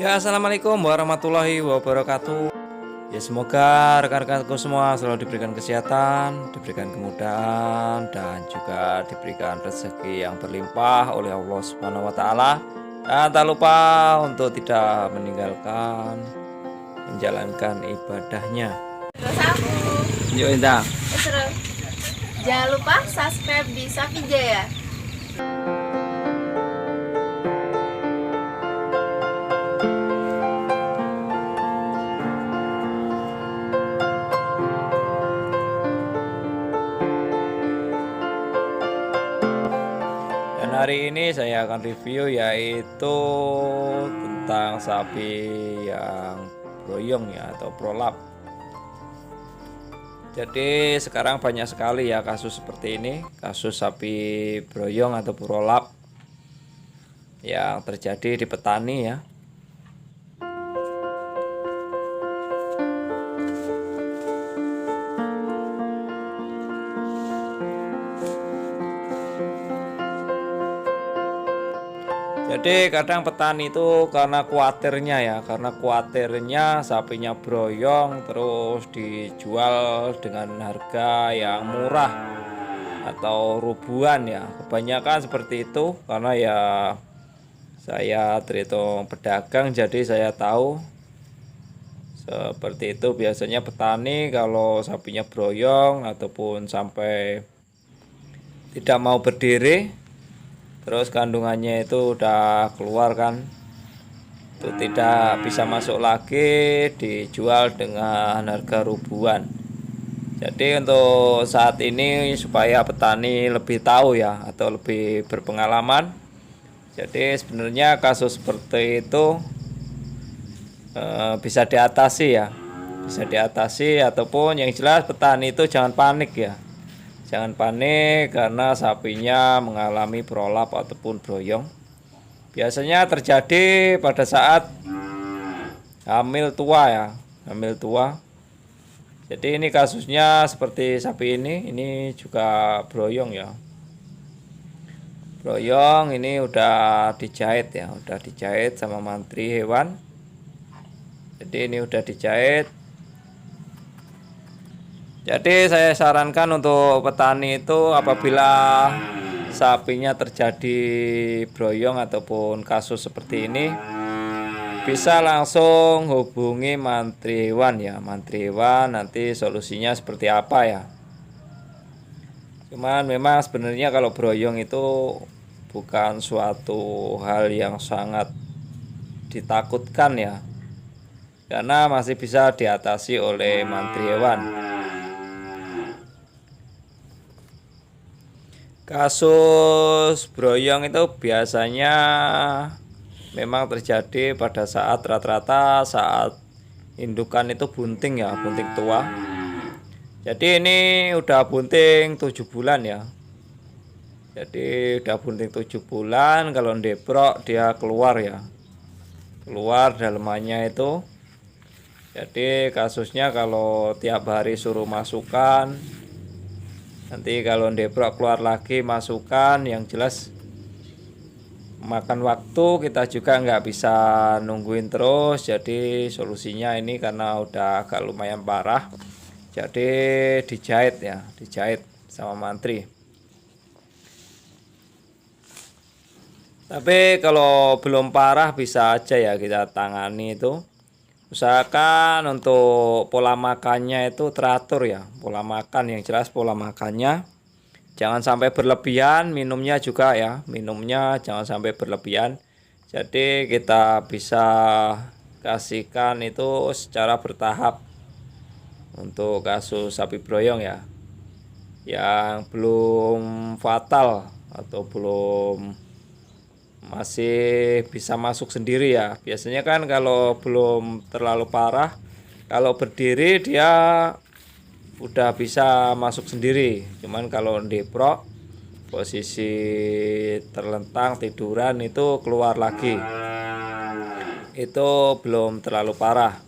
Ya, assalamualaikum warahmatullahi wabarakatuh. Ya, semoga rekan-rekanku semua selalu diberikan kesehatan, diberikan kemudahan, dan juga diberikan rezeki yang berlimpah oleh Allah Subhanahu wa Ta'ala. Dan tak lupa untuk tidak meninggalkan menjalankan ibadahnya. Terus aku Yuk, Indah. seru. Jangan lupa subscribe di Sapi Jaya. Dan hari ini saya akan review yaitu tentang sapi yang broyong ya, atau prolap. Jadi sekarang banyak sekali ya kasus seperti ini, kasus sapi broyong atau prolap yang terjadi di petani ya. Jadi kadang petani itu karena khawatirnya sapinya broyong terus dijual dengan harga yang murah atau rubuhan ya. Kebanyakan seperti itu karena ya saya terhitung pedagang, jadi saya tahu seperti itu. Biasanya petani kalau sapinya broyong ataupun sampai tidak mau berdiri, terus kandungannya itu udah keluar kan, itu tidak bisa masuk lagi, dijual dengan harga rubuhan. Jadi untuk saat ini supaya petani lebih tahu ya, atau lebih berpengalaman, jadi sebenarnya kasus seperti itu bisa diatasi ya, bisa diatasi. Ataupun yang jelas petani itu jangan panik ya, jangan panik karena sapinya mengalami prolap ataupun broyong. Biasanya terjadi pada saat hamil tua ya, hamil tua. Jadi ini kasusnya seperti sapi ini juga broyong ya. Broyong ini udah dijahit ya, udah dijahit sama mantri hewan. Jadi ini udah dijahit. Jadi saya sarankan untuk petani itu apabila sapinya terjadi broyong ataupun kasus seperti ini, bisa langsung hubungi mantri hewan ya. Mantri hewan nanti solusinya seperti apa ya. Cuman memang sebenarnya kalau broyong itu bukan suatu hal yang sangat ditakutkan ya, karena masih bisa diatasi oleh mantri hewan. Kasus broyong itu biasanya memang terjadi pada saat rata-rata saat indukan itu bunting ya, bunting tua. Jadi ini udah bunting 7 bulan ya. Jadi udah bunting 7 bulan, kalau ndeprok dia keluar ya, keluar dalemannya itu. Jadi kasusnya kalau tiap hari suruh masukan, nanti kalau ndeprok keluar lagi masukan, yang jelas makan waktu, kita juga nggak bisa nungguin terus. Jadi solusinya ini karena udah agak lumayan parah, jadi dijahit ya, dijahit sama mantri. Tapi kalau belum parah bisa aja ya kita tangani itu. Usahakan untuk pola makannya itu teratur ya, pola makan yang jelas, pola makannya jangan sampai berlebihan, minumnya juga ya, minumnya jangan sampai berlebihan. Jadi kita bisa kasihkan itu secara bertahap untuk kasus sapi broyong ya, yang belum fatal atau belum masih bisa masuk sendiri ya. Biasanya kan kalau belum terlalu parah, kalau berdiri dia udah bisa masuk sendiri. Cuman kalau ndeprok, posisi terlentang tiduran itu keluar lagi, itu belum terlalu parah.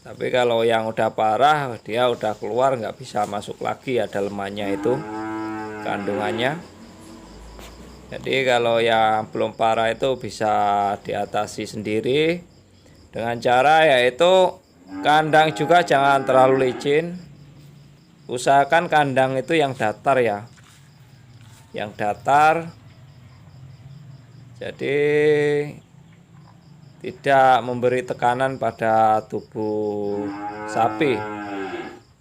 Tapi kalau yang udah parah, dia udah keluar nggak bisa masuk lagi ya, dalemannya itu, kandungannya. Jadi kalau yang belum parah itu bisa diatasi sendiri Dengan cara yaitu kandang juga jangan terlalu licin. Usahakan kandang itu yang datar ya. Yang datar. Jadi tidak memberi tekanan pada tubuh sapi.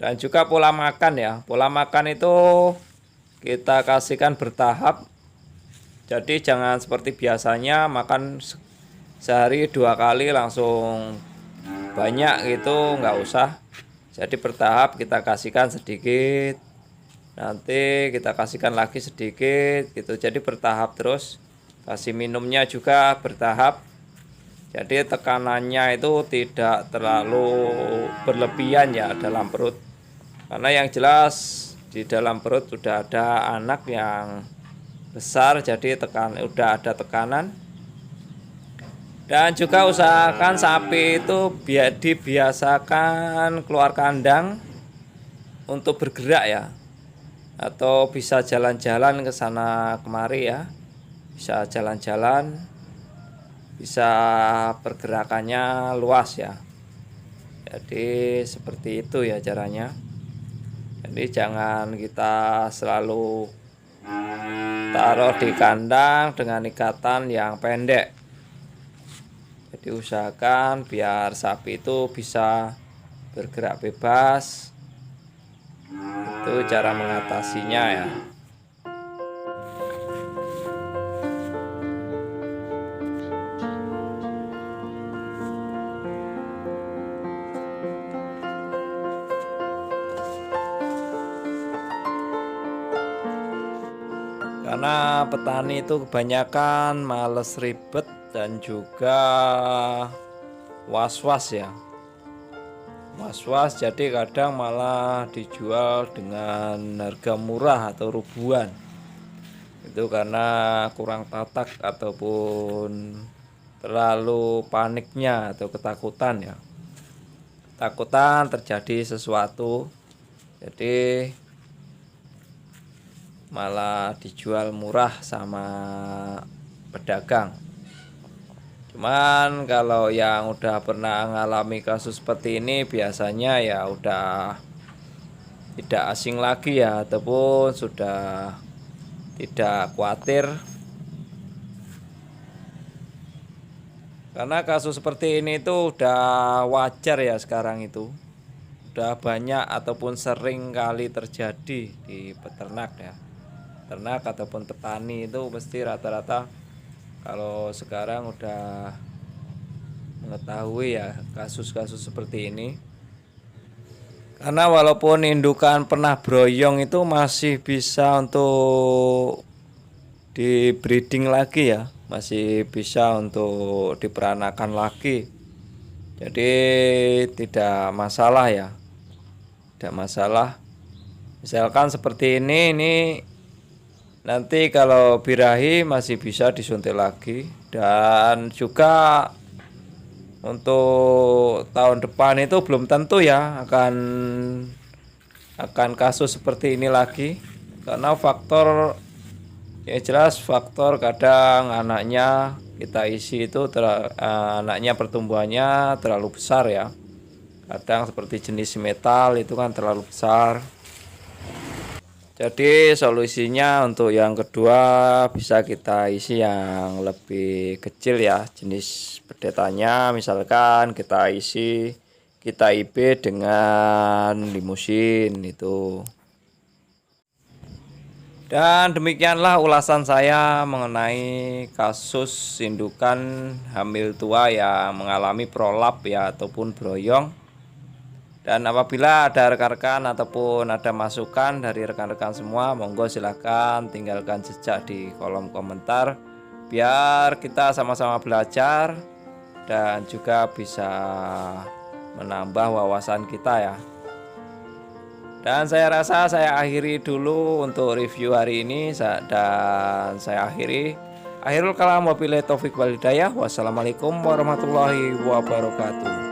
Dan juga pola makan ya. Pola makan itu kita kasihkan bertahap. Jadi jangan seperti biasanya makan sehari 2 kali langsung banyak gitu, nggak usah. Jadi bertahap kita kasihkan sedikit, nanti kita kasihkan lagi sedikit gitu. Jadi bertahap terus. Kasih minumnya juga bertahap. Jadi tekanannya itu tidak terlalu berlebihan ya dalam perut. Karena yang jelas di dalam perut sudah ada anak yang besar, jadi udah ada tekanan. Dan juga usahakan sapi itu dibiasakan keluar kandang untuk bergerak ya. Atau bisa jalan-jalan ke sana kemari ya. Bisa jalan-jalan, bisa pergerakannya luas ya. Jadi seperti itu ya caranya. Jadi jangan kita selalu taruh di kandang dengan ikatan yang pendek. Jadi usahakan biar sapi itu bisa bergerak bebas. Itu cara mengatasinya ya. Karena petani itu kebanyakan males ribet dan juga was-was ya. Was-was, jadi kadang malah dijual dengan harga murah atau ribuan. Itu karena kurang tatak ataupun terlalu paniknya atau ketakutan ya. Ketakutan terjadi sesuatu. Jadi malah dijual murah sama pedagang. Cuman kalau yang udah pernah mengalami kasus seperti ini biasanya ya udah tidak asing lagi ya, ataupun sudah tidak khawatir. Karena kasus seperti ini itu udah wajar ya sekarang itu. Udah banyak ataupun sering kali terjadi di peternak ya. Ternak ataupun petani itu pasti rata-rata kalau sekarang udah mengetahui ya kasus-kasus seperti ini. Karena walaupun indukan pernah broyong itu masih bisa untuk di breeding lagi ya, masih bisa untuk diperanakan lagi. Jadi tidak masalah ya, tidak masalah. Misalkan seperti ini nanti kalau birahi masih bisa disuntik lagi. Dan juga untuk tahun depan itu belum tentu ya akan kasus seperti ini lagi. Karena faktor ya jelas faktor kadang anaknya kita isi itu anaknya pertumbuhannya terlalu besar ya. Kadang seperti jenis metal itu kan terlalu besar. Jadi solusinya untuk yang kedua bisa kita isi yang lebih kecil ya, jenis pedetanya misalkan kita isi, kita IB dengan limusin itu. Dan demikianlah ulasan saya mengenai kasus indukan hamil tua yang mengalami prolap ya ataupun broyong. Dan apabila ada rekan-rekan ataupun ada masukan dari rekan-rekan semua, monggo silahkan tinggalkan jejak di kolom komentar biar kita sama-sama belajar dan juga bisa menambah wawasan kita ya. Dan saya rasa saya akhiri dulu untuk review hari ini dan saya akhiri. Akhirul kalam wabillahi taufik wal hidayah. Wassalamualaikum warahmatullahi wabarakatuh.